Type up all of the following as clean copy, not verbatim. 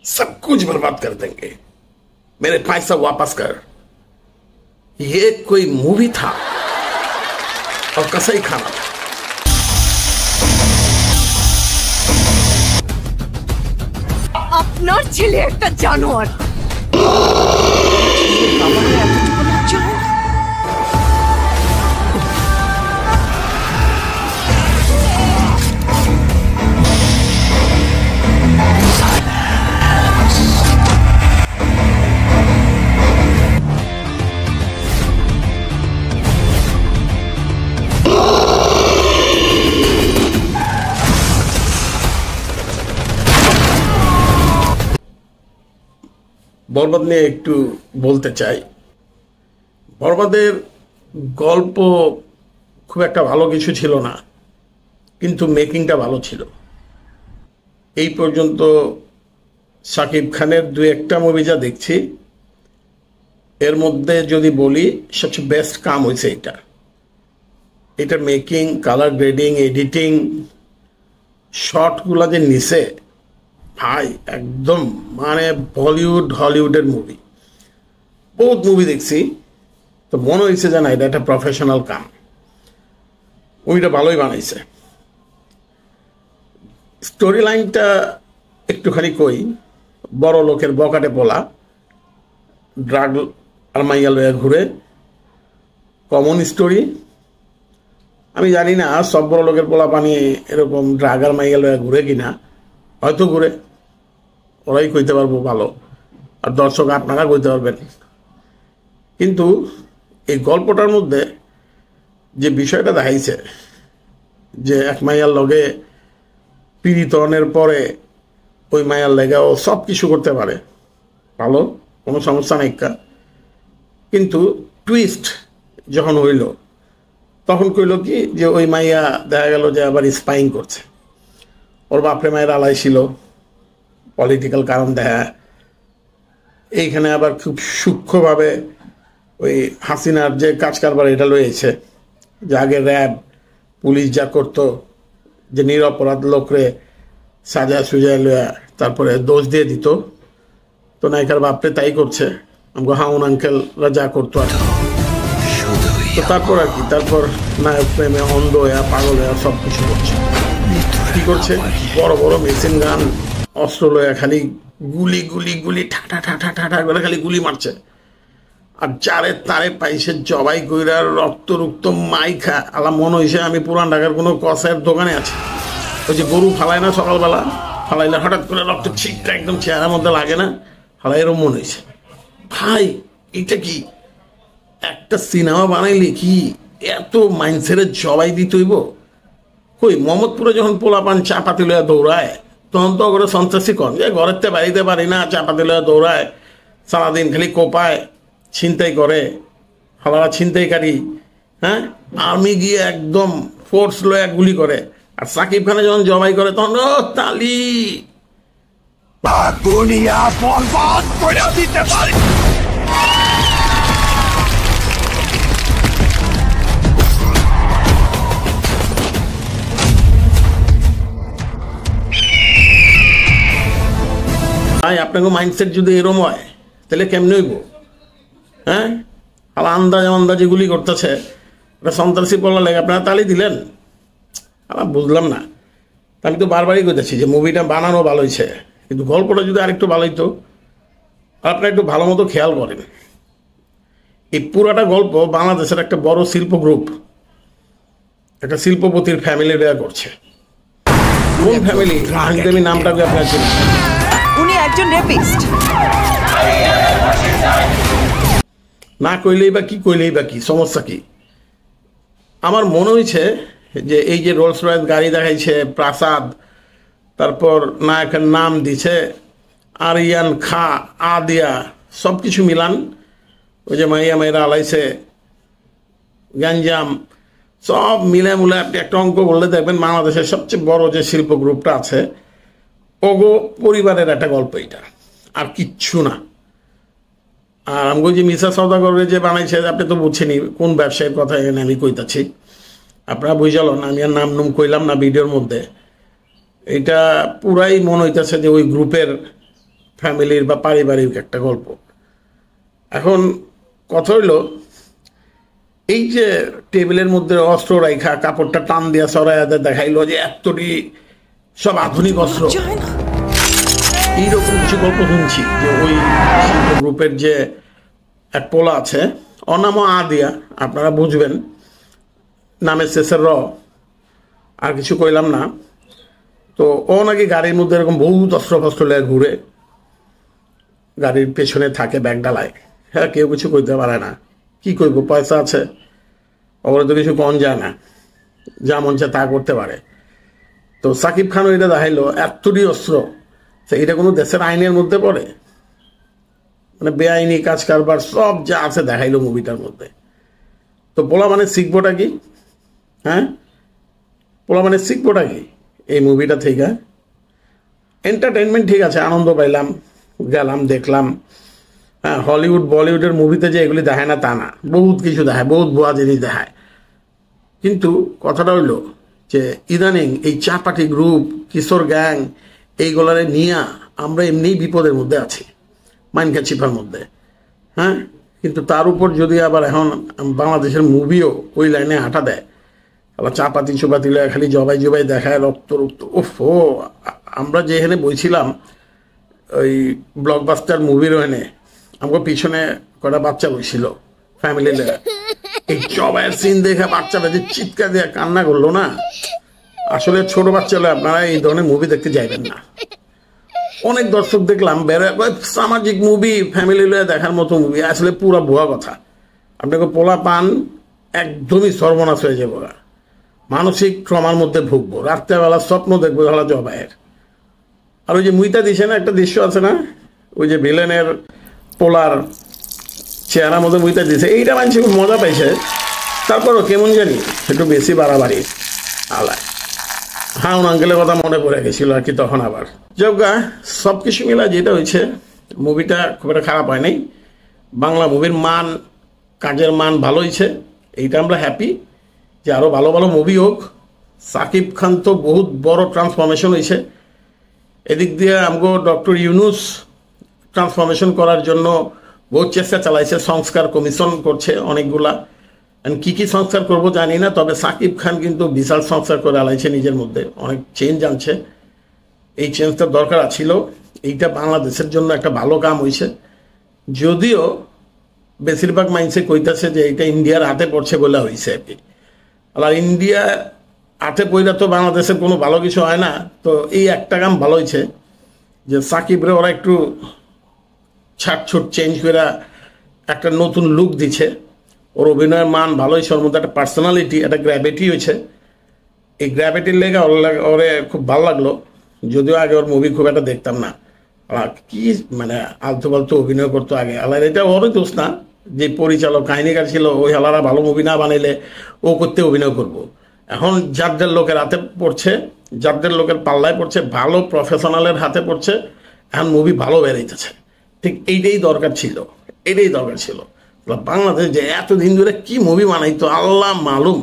सब कुछ बर्बाद कर देंगे, मेरे पैसा वापस कर। ये कोई मूवी था और कसाई खाना था। আপনার ছেলে একটা জানোয়ার। বরবাদ নিয়ে একটু বলতে চাই। বরবাদের গল্প খুব একটা ভালো কিছু ছিল না, কিন্তু মেকিংটা ভালো ছিল। এই পর্যন্ত শাকিব খানের দু একটা মুভি যা দেখছি, এর মধ্যে যদি বলি সবচেয়ে বেস্ট কাম হয়েছে এটার মেকিং, কালার গ্রেডিং, এডিটিং, শর্টগুলা যে নিছে ভাই, একদম মানে বলিউড হলিউডের মুভি। বহুত মুভি দেখছি, তো মনে হয়েছে যে না, এটা একটা প্রফেশনাল কাম। মুভিটা ভালোই বানাইছে। স্টোরি লাইনটা একটুখানি কই। বড় লোকের বকাটে পোলা ড্রাগ আর মাইয়া লইয়া ঘুরে, কমন স্টোরি। আমি জানি না সব বড় লোকের পোলা পানি এরকম ড্রাগ আর মাইয়া লইয়া ঘুরে কিনা, হয়তো ঘুরে, ওরাই কইতে পারবো ভালো, আর দর্শক আপনারা কইতে পারবেন। কিন্তু এই গল্পটার মধ্যে যে বিষয়টা দেখাইছে, যে এক মাইয়ার লগে পীড়িতনের পরে ওই মাইয়ার লেগে ও সব কিছু করতে পারে, ভালো, কোনো সমস্যা নাই। কিন্তু টুইস্ট যখন হইল, তখন কইল কি যে ওই মাইয়া দেখা গেল যে আবার স্পাইং করছে, ওর বাপরে মায়ের আলাই ছিল, পলিটিক্যাল কারণ দেখা। এইখানে আবার খুব সূক্ষ্মভাবে ওই হাসিনার যে কাজ কারবার এটা লয়েছে, যে আগে র্যাব পুলিশ যা করতো, যে নিরপরাধ লোকরে সাজা সুজায় লয়া তারপরে দোষ দিয়ে দিত, তো নায়িকার বাপরে তাই করছে। আমাকে হাউন আঙ্কেলরা যা করতো আর তো তারপর আর কি, তারপর নায়ক প্রেমে অন্ধ হয়ে পাগল হয়ে সব কিছু করছে। কি করছে? বড় বড় মেশিন গান, অস্ত্র লয়া খালি গুলি গুলি গুলি ঠাটা ঠাটা ঠাটা করে খালি গুলি মারছে। আর যারে তারে পাইছে জবাই কইরা রক্ত রুক্ত মাইখা আলা মনে হয়েছে আমি পুরান ঢাকার কোনো কষায়ের দোকানে আছি। ওই যে গরু ফালায় না সকালবেলা, ফালাইলে হঠাৎ করে রক্ত ছিটটা একদম চেহারার মধ্যে লাগে না, ফালাই এরম মনে হয়েছে। ভাই এটা কি একটা সিনেমা বানাইলে কি এত মাইন্ডসেটের জবাই দিতে হইব? কই মোহাম্মদপুরে যখন পোলাপান চাপাতি লইয়া দৌড়ায়, তখন তো ওগুলো সন্ত্রাসী কন, যে ঘরের তে বাড়িতে পারি না, চাপাতি লইয়া দৌড়ায়, সারাদিন খালি কোপায়, ছিনতাই করে, হালারা ছিনতাইকারী। হ্যাঁ, আর্মি গিয়ে একদম ফোর্স লইয়া গুলি করে। আর সাকিব খানে যখন জবাই করে তখন ও তালি দুনিয়া বরবাদ করে দিতে পারে। আপনাকে মাইন্ডসেট যদি এরম হয় তাহলে কেমনে হইব? হ্যাঁ, আর আন্দাজে গুলি করতেছে, ওটা সন্ত্রাসী পড়া লেগে আপনারা তালি দিলেন। আমার বুঝলাম না। আমি তো বারবারই কইতেছি যে মুভিটা বানানো ভালো হয়েছে, কিন্তু গল্পটা যদি আরেকটু ভালো হইতো। আপনারা একটু ভালো মতো খেয়াল করেন, এই পুরাটা গল্প বাংলাদেশের একটা বড় শিল্প গ্রুপ, একটা শিল্পপতির ফ্যামিলি দেয়া করছে। কোন ফ্যামিলি? আমি নামটাকে আপনার চিনেন? উনি একজন রেপিস্ট। না কইলেই বা কি, কইলেই বা কি, সমস্যা কি? আমার মনে হয়েছে যে এই যে রোলস রয়েস গাড়ি দেখাইছে প্রাসাদ, তারপর নায়কের নাম দিছে আরিয়ান খা আদিয়া, সব কিছু মিলান, ওই যে মাইয়া মাইরা আলাইছে গ্যাঞ্জাম, সব মিলে মুলে আপনি একটা অঙ্ক বললে দেখবেন বাংলাদেশের সবচেয়ে বড় যে শিল্প গ্রুপটা আছে ওগো পরিবারের একটা গল্প এটা, আর কিচ্ছু না। আর আমি যে মিসা সওদাগরের যে বানাইছে, আপনি তো বুঝছেনি কোন ব্যবসায়ের কথা এখানে আমি কইতাছি, আপনারা বুঝালেন। আমি আর নাম কইলাম না ভিডিওর মধ্যে। এটা পুরাই মনে হইতেছে যে ওই গ্রুপের ফ্যামিলির বা পারিবারিক একটা গল্প। এখন কথা হইল, এই যে টেবিলের মধ্যে অস্ত্র রাইখা কাপড়টা টান দিয়া সরাইয়া দেখাইলো যে এতটি সব আধুনিক অস্ত্র, এইরকম কিছু গল্প শুনছি। যে ওই গ্রুপের যে এক পোলা আছে, অনাম আদিয়া, আপনারা বুঝবেন, নামের শেষের র, আর কিছু কইলাম না। তো ও নাকি গাড়ির মধ্যে এরকম বহুত অস্ত্র ফস্ত্র লেগে ঘুরে, গাড়ির পেছনে থাকে ব্যাগ ডালায়। হ্যাঁ, কেউ কিছু কইতে পারে না, কি কইব, পয়সা আছে, ওরা তো কিছু কম যায় না, যা মন চায় তা করতে পারে। তো সাকিব খানও এটা দেখাইলো এতটি অস্ত্র, এটা কোনো দেশের আইনের মধ্যে পড়ে? মানে বেআইনি কাজ কারবার সব যা আছে দেখাইলো মুভিটার মধ্যে। তো পোলা মানে শিখবোটা কি? হ্যাঁ, পোলা মানে শিখবোটা কি এই মুভিটা থেকে? এন্টারটেনমেন্ট ঠিক আছে, আনন্দ পাইলাম, গেলাম, দেখলাম। হ্যাঁ, হলিউড বলিউডের মুভিতে যে এগুলি দেখায় না তা না, বহুত কিছু দেখায়, বহুত ভুয়া জিনিস দেখায়। কিন্তু কথাটা হইল যে ইদানিং এই চাপাটি গ্রুপ, কিশোর গ্যাং, এইগুলারে নিয়ে আমরা এমনিই বিপদের মধ্যে আছি, মাইনকা চিপার মধ্যে। হ্যাঁ, কিন্তু তার উপর যদি আবার এখন বাংলাদেশের মুভিও ওই লাইনে হাঁটা দেয়, আবার চাপাতি চুপাতি খালি জবাই জবাই দেখায়, রক্ত রক্ত, ওফো। আমরা যেখানে বইছিলাম ওই ব্লকবাস্টার মুভির ওখানে, আমার পিছনে কটা বাচ্চা বসছিল ফ্যামিলি লেগে, এই জবাইয়ের সিন দেখে বাচ্চাটা যে চিৎকার দিয়ে কান্না করলো না, আসলে ছোট বাচ্চা হলে আপনারা এই ধরনের মুভি দেখতে যাইবেন না। অনেক দর্শক দেখলাম সামাজিক মুভি, ফ্যামিলি লয়ে দেখার মতো মুভি, আসলে পুরা ভুয়া কথা। আপনাকে পোলা পান একদমই সর্বনাশ হয়ে যাবো, মানসিক ট্রমার মধ্যে ভুগবো, রাত্রেবেলা স্বপ্ন দেখবো হলা জবাইয়ের। আর ওই যে মুইতা দিছে না, একটা দৃশ্য আছে না, ওই যে ভিলেনের পোলার চেহারার মধ্যে মুইতা দিছে, এইটা মানুষ খুব মজা পাইছে। তারপরও কেমন জানি একটু বেশি বাড়াবাড়ি আলায়। হ্যাঁ, আঙ্কেলের কথা মনে পড়ে গেছিল আর কি তখন। আবার যোগা সব কিছু মিলা যেটা হয়েছে, মুভিটা খুব একটা খারাপ হয় নাই। বাংলা মুভির মান, কাজের মান ভালো হয়েছে, এইটা আমরা হ্যাপি যে আরও ভালো ভালো মুভি হোক। সাকিব খান তো বহুত বড় ট্রান্সফরমেশন হয়েছে, এদিক দিয়ে আমগো ডক্টর ইউনুস ট্রান্সফরমেশন করার জন্য বহুত চেষ্টা চালাইছে, সংস্কার কমিশন করছে অনেকগুলা। কি কি সংস্কার করবো জানি না, তবে সাকিব খান কিন্তু বিশাল সংস্কার করে আলাইছে নিজের মধ্যে, অনেক চেঞ্জ আনছে। এই চেঞ্জটার দরকার ছিল, এইটা বাংলাদেশের জন্য একটা ভালো কাম হয়েছে। যদিও বেশিরভাগ মানুষে কইতাছে যে এটা ইন্ডিয়ার হাতে পড়ছে বলে হয়েছে আর কি। আর ইন্ডিয়া হাতে পড়লে তো বাংলাদেশের কোনো ভালো কিছু হয় না। তো এই একটা কাম ভালো হয়েছে যে সাকিবরে ওরা একটু ছাটছুট চেঞ্জ করে একটা নতুন লুক দিচ্ছে। ওর অভিনয়ের মান ভালো হয়েছে, ওর মধ্যে একটা পার্সোনালিটি, একটা গ্র্যাভিটি হয়েছে। এই গ্র্যাভিটির লেগে ওরে খুব ভালো লাগলো, যদিও আগে ওর মুভি খুব একটা দেখতাম না। কি মানে আলতু ফালতু অভিনয় করতো আগে। আল্লাহ, এটা ওরই দোষ না, যে পরিচালক কাহিনীকার ছিল ওই হালারা ভালো মুভি না বানাইলে ও করতে অভিনয় করব। এখন যাদের লোকের হাতে পড়ছে, যাদের লোকের পাল্লায় পড়ছে, ভালো প্রফেশনালের হাতে পড়ছে, এখন মুভি ভালো বেরোইতেছে। ঠিক এইটাই দরকার ছিল, এটাই দরকার ছিল। বাংলাদেশ যে এতদিন ধরে কি মুভি বানাইতো আল্লাহ মালুম।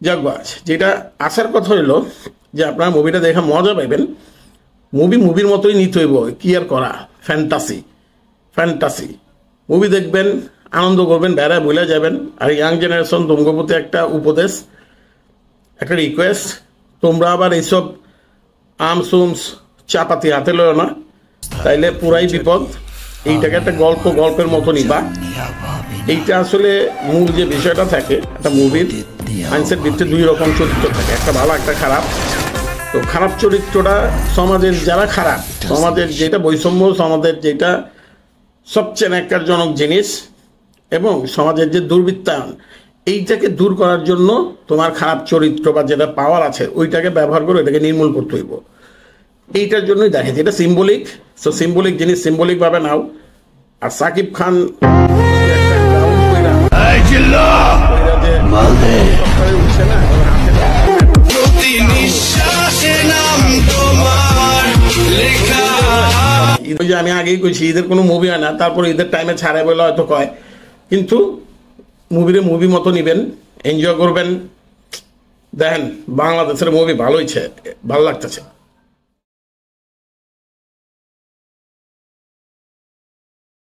যাক, যেটা আসার কথা হইলো যে আপনারা মুভিটা দেখে মজা পাইবেন। মুভির মতোই নিতে হইব, কি আর করা। ফ্যান্টাসি মুভি দেখবেন, আনন্দ করবেন, বেড়ায় বলে যাবেন। আর ইয়াং জেনারেশন তোমার প্রতি একটা উপদেশ, একটা রিকোয়েস্ট, তোমরা আবার এইসব আমসুমস চাপাতি হাতে লয় না, তাইলে পুরাই বিপদ। এইটাকে একটা গল্পের মতো নিবা। এইটা আসলে মূল যে বিষয়টা থাকে একটা মুভির, মানুষের ভিতরে দুই রকম চরিত্র থাকে, একটা ভালো একটা খারাপ। তো খারাপ চরিত্রটা সমাজের যারা খারাপ, সমাজের যেটা বৈষম্য, সমাজের যেটা সবচেয়ে ন্যাক্কারজনক জিনিস, এবং সমাজের যে দুর্বৃত্তায়ন, এইটাকে দূর করার জন্য তোমার খারাপ চরিত্র বা যেটা পাওয়ার আছে ওইটাকে ব্যবহার করে এটাকে নির্মূল করতে হইব। এইটার জন্যই দেখে যেটা সিম্বলিক, সো সিম্বলিক জিনিস সিম্বলিক ভাবে নাও। আর সাকিব খান আমি আগেই কইছি ঈদের কোনো মুভি হয় না, তারপর ঈদের টাইমে ছাড়ে বলে হয়তো কয়, কিন্তু মুভি মতো নিবেন, এনজয় করবেন। দেখেন বাংলাদেশের মুভি ভালো হয়েছে, ভালো লাগতেছে।